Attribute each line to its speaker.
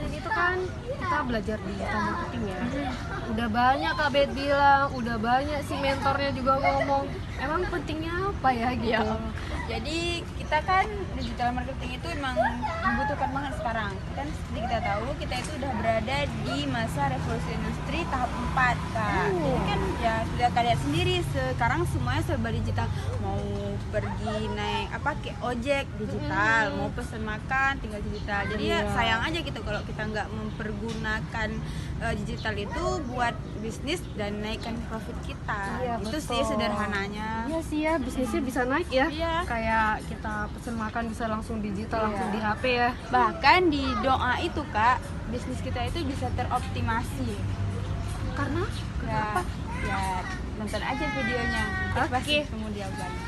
Speaker 1: kemarin itu kan kita belajar digital marketing ya. Udah banyak Kak Bet bilang, udah banyak sih mentornya juga ngomong. Emang pentingnya apa ya gitu?
Speaker 2: Ya, jadi kita kan digital marketing itu emang membutuhkan banget sekarang. Kan seperti kita tahu, kita itu udah berada di masa revolusi industri tahap 4, Kak. Jadi kan ya sudah kalian sendiri, sekarang semuanya serba digital. Mau pergi naik kayak ojek digital, mau pesen makan tinggal digital. Jadi ya sayang aja gitu kalau kita nggak mempergunakan digital itu buat bisnis dan naikkan profit kita.
Speaker 1: Iya,
Speaker 2: Itu
Speaker 1: betul.
Speaker 2: sih sederhananya.
Speaker 1: Iya sih ya, bisnisnya bisa naik ya.
Speaker 2: Iya.
Speaker 1: Kayak kita pesen makan bisa langsung digital, langsung di HP ya.
Speaker 2: Bahkan di doa itu, Kak, bisnis kita itu bisa teroptimasi.
Speaker 1: Karena
Speaker 2: Ya, ya nonton aja videonya. Terus
Speaker 1: Oke.
Speaker 2: pasti ketemu jawabannya.